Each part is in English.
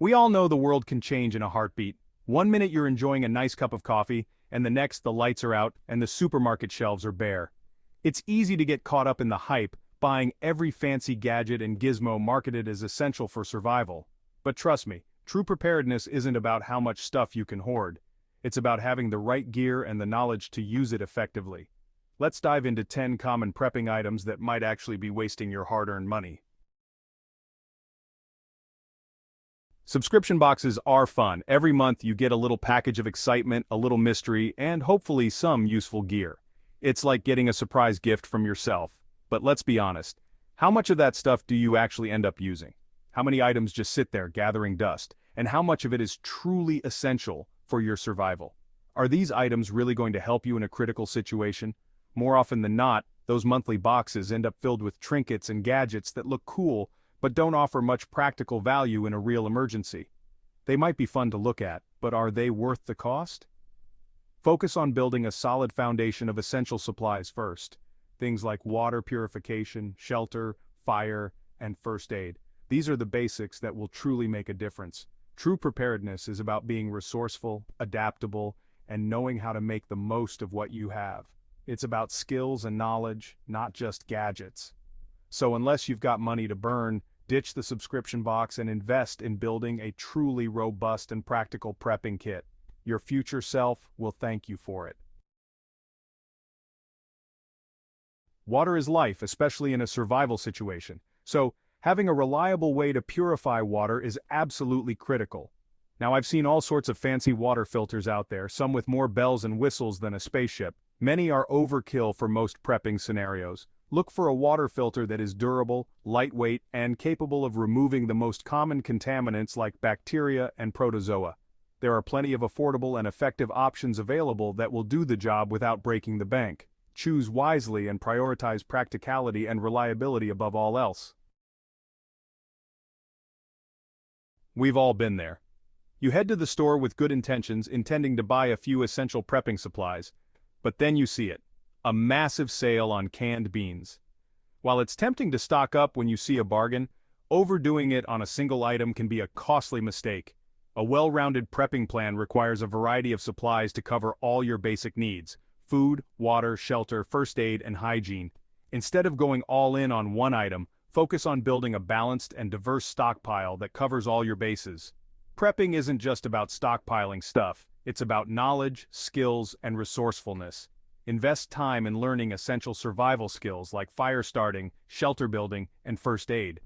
We all know the world can change in a heartbeat. One minute you're enjoying a nice cup of coffee, and the next the lights are out and the supermarket shelves are bare. It's easy to get caught up in the hype, buying every fancy gadget and gizmo marketed as essential for survival. But trust me, true preparedness isn't about how much stuff you can hoard. It's about having the right gear and the knowledge to use it effectively. Let's dive into 10 common prepping items that might actually be wasting your hard-earned money. Subscription boxes are fun. Every month you get a little package of excitement, a little mystery, and hopefully some useful gear. It's like getting a surprise gift from yourself. But let's be honest, how much of that stuff do you actually end up using? How many items just sit there gathering dust? And how much of it is truly essential for your survival? Are these items really going to help you in a critical situation? More often than not, those monthly boxes end up filled with trinkets and gadgets that look cool, but don't offer much practical value in a real emergency. They might be fun to look at, but are they worth the cost? Focus on building a solid foundation of essential supplies first. Things like water purification, shelter, fire, and first aid. These are the basics that will truly make a difference. True preparedness is about being resourceful, adaptable, and knowing how to make the most of what you have. It's about skills and knowledge, not just gadgets. So unless you've got money to burn, ditch the subscription box and invest in building a truly robust and practical prepping kit. Your future self will thank you for it. Water is life, especially in a survival situation. So, having a reliable way to purify water is absolutely critical. Now, I've seen all sorts of fancy water filters out there, some with more bells and whistles than a spaceship. Many are overkill for most prepping scenarios. Look for a water filter that is durable, lightweight, and capable of removing the most common contaminants like bacteria and protozoa. There are plenty of affordable and effective options available that will do the job without breaking the bank. Choose wisely and prioritize practicality and reliability above all else. We've all been there. You head to the store with good intentions, intending to buy a few essential prepping supplies, but then you see it. A massive sale on canned beans. While it's tempting to stock up when you see a bargain, overdoing it on a single item can be a costly mistake. A well-rounded prepping plan requires a variety of supplies to cover all your basic needs: food, water, shelter, first aid, and hygiene. Instead of going all in on one item, focus on building a balanced and diverse stockpile that covers all your bases. Prepping isn't just about stockpiling stuff, it's about knowledge, skills, and resourcefulness. Invest time in learning essential survival skills like fire starting, shelter building, and first aid.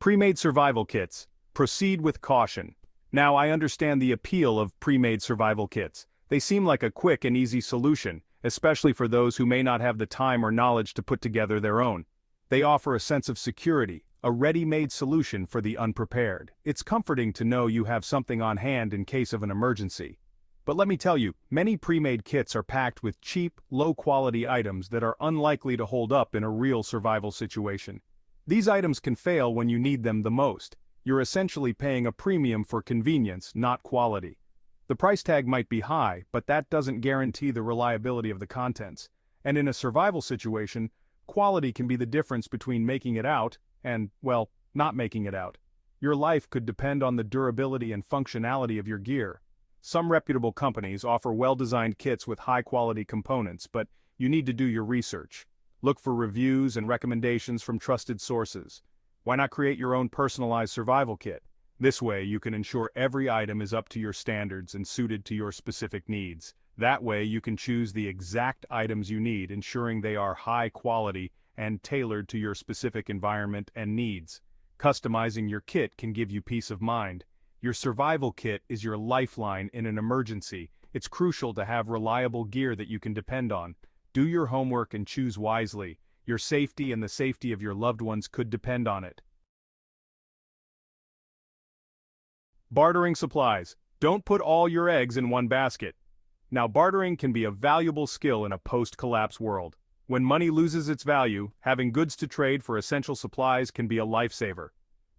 PreMade survival kits. Proceed with caution. Now, I understand the appeal of PreMade survival kits. They seem like a quick and easy solution, especially for those who may not have the time or knowledge to put together their own. They offer a sense of security, a ready-made solution for the unprepared. It's comforting to know you have something on hand in case of an emergency. But let me tell you, many PreMade kits are packed with cheap, low-quality items that are unlikely to hold up in a real survival situation. These items can fail when you need them the most. You're essentially paying a premium for convenience, not quality. The price tag might be high, but that doesn't guarantee the reliability of the contents. And in a survival situation, quality can be the difference between making it out and, well, not making it out. Your life could depend on the durability and functionality of your gear. Some reputable companies offer well-designed kits with high-quality components, but you need to do your research. Look for reviews and recommendations from trusted sources. Why not create your own personalized survival kit? This way you can ensure every item is up to your standards and suited to your specific needs. That way you can choose the exact items you need, ensuring they are high quality and tailored to your specific environment and needs. Customizing your kit can give you peace of mind. Your survival kit is your lifeline in an emergency. It's crucial to have reliable gear that you can depend on. Do your homework and choose wisely. Your safety and the safety of your loved ones could depend on it. Bartering supplies. Don't put all your eggs in one basket. Now, bartering can be a valuable skill in a post-collapse world. When money loses its value, having goods to trade for essential supplies can be a lifesaver.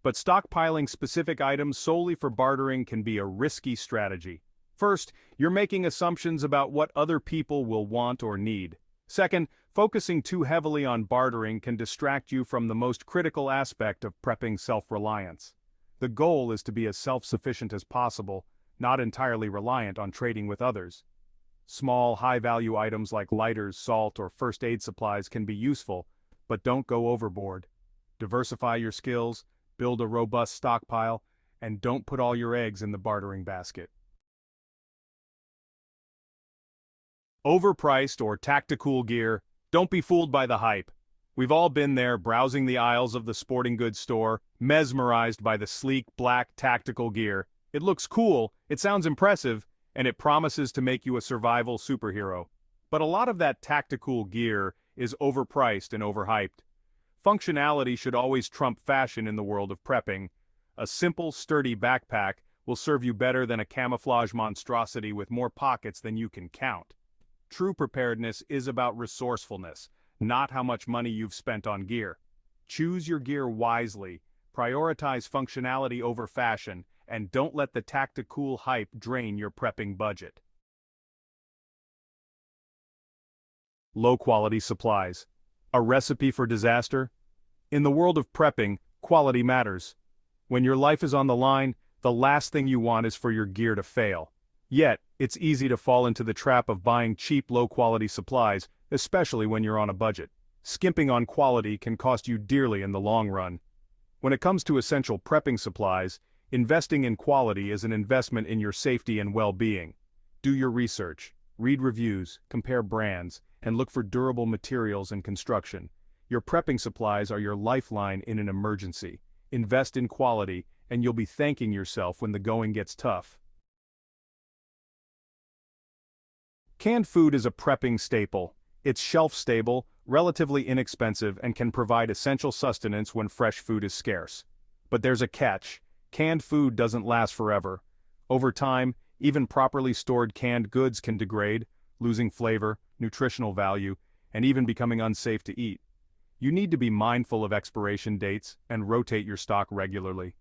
But stockpiling specific items solely for bartering can be a risky strategy. First, you're making assumptions about what other people will want or need. Second, Focusing too heavily on bartering can distract you from the most critical aspect of prepping: self-reliance. The goal is to be as self-sufficient as possible, not entirely reliant on trading with others. Small, high-value items like lighters, salt, or first aid supplies can be useful, but don't go overboard. Diversify your skills, build a robust stockpile, and don't put all your eggs in the bartering basket. Overpriced or tactical gear. Don't be fooled by the hype. We've all been there, browsing the aisles of the sporting goods store, mesmerized by the sleek black tactical gear. It looks cool, it sounds impressive, and it promises to make you a survival superhero. But a lot of that tactical gear is overpriced and overhyped. Functionality should always trump fashion in the world of prepping. A simple, sturdy backpack will serve you better than a camouflage monstrosity with more pockets than you can count. True preparedness is about resourcefulness, not how much money you've spent on gear. Choose your gear wisely, prioritize functionality over fashion, and don't let the tactical hype drain your prepping budget. Low-quality supplies. A recipe for disaster? In the world of prepping, quality matters. When your life is on the line, the last thing you want is for your gear to fail. Yet, it's easy to fall into the trap of buying cheap, low-quality supplies, especially when you're on a budget. Skimping on quality can cost you dearly in the long run. When it comes to essential prepping supplies, investing in quality is an investment in your safety and well-being. Do your research, read reviews, compare brands, and look for durable materials and construction. Your prepping supplies are your lifeline in an emergency. Invest in quality, and you'll be thanking yourself when the going gets tough. Canned food is a prepping staple. It's shelf-stable, relatively inexpensive, and can provide essential sustenance when fresh food is scarce. But there's a catch. Canned food doesn't last forever. Over time, even properly stored canned goods can degrade, losing flavor, nutritional value, and even becoming unsafe to eat. You need to be mindful of expiration dates and rotate your stock regularly.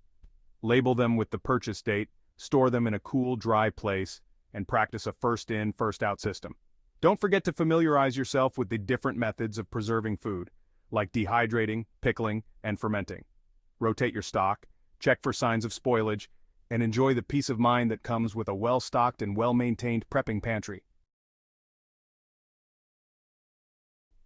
Label them with the purchase date, store them in a cool, dry place, and practice a first-in, first-out system. Don't forget to familiarize yourself with the different methods of preserving food, like dehydrating, pickling, and fermenting. Rotate your stock, check for signs of spoilage, and enjoy the peace of mind that comes with a well-stocked and well-maintained prepping pantry.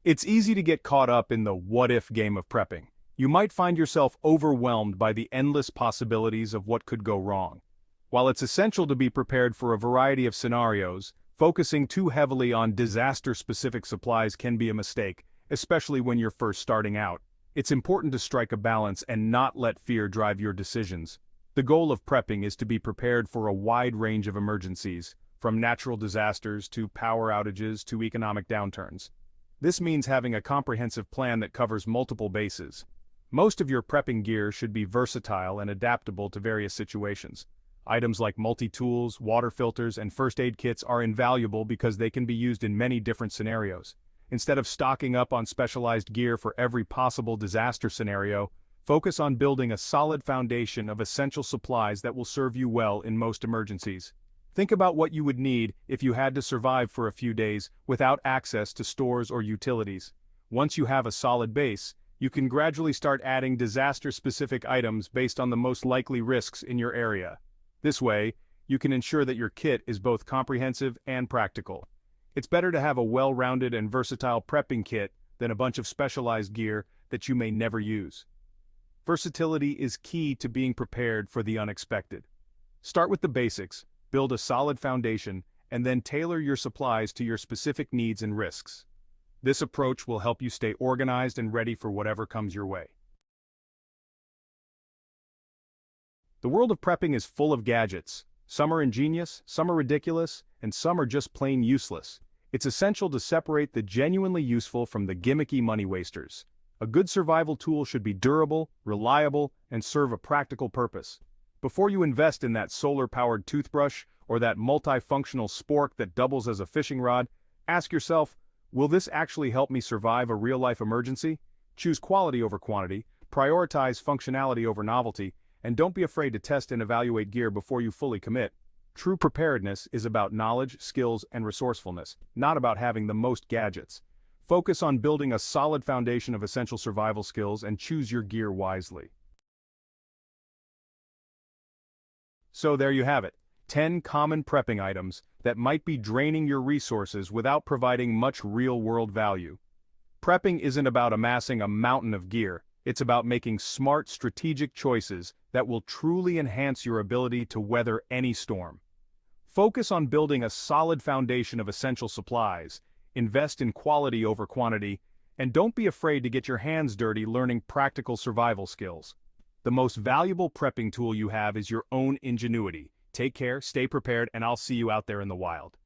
It's easy to get caught up in the what-if game of prepping. You might find yourself overwhelmed by the endless possibilities of what could go wrong. While it's essential to be prepared for a variety of scenarios, focusing too heavily on disaster-specific supplies can be a mistake, especially when you're first starting out. It's important to strike a balance and not let fear drive your decisions. The goal of prepping is to be prepared for a wide range of emergencies, from natural disasters to power outages to economic downturns. This means having a comprehensive plan that covers multiple bases. Most of your prepping gear should be versatile and adaptable to various situations. Items like multi-tools, water filters, and first aid kits are invaluable because they can be used in many different scenarios. Instead of stocking up on specialized gear for every possible disaster scenario, focus on building a solid foundation of essential supplies that will serve you well in most emergencies. Think about what you would need if you had to survive for a few days without access to stores or utilities. Once you have a solid base, you can gradually start adding disaster-specific items based on the most likely risks in your area. This way, you can ensure that your kit is both comprehensive and practical. It's better to have a well-rounded and versatile prepping kit than a bunch of specialized gear that you may never use. Versatility is key to being prepared for the unexpected. Start with the basics, build a solid foundation, and then tailor your supplies to your specific needs and risks. This approach will help you stay organized and ready for whatever comes your way. The world of prepping is full of gadgets. Some are ingenious, some are ridiculous, and some are just plain useless. It's essential to separate the genuinely useful from the gimmicky money wasters. A good survival tool should be durable, reliable, and serve a practical purpose. Before you invest in that solar-powered toothbrush or that multifunctional spork that doubles as a fishing rod, ask yourself, will this actually help me survive a real-life emergency? Choose quality over quantity, prioritize functionality over novelty, and don't be afraid to test and evaluate gear before you fully commit. True preparedness is about knowledge, skills, and resourcefulness, not about having the most gadgets. Focus on building a solid foundation of essential survival skills and choose your gear wisely. So there you have it, 10 common prepping items that might be draining your resources without providing much real-world value. Prepping isn't about amassing a mountain of gear, it's about making smart, strategic choices that will truly enhance your ability to weather any storm. Focus on building a solid foundation of essential supplies, invest in quality over quantity, and don't be afraid to get your hands dirty learning practical survival skills. The most valuable prepping tool you have is your own ingenuity. Take care, stay prepared, and I'll see you out there in the wild.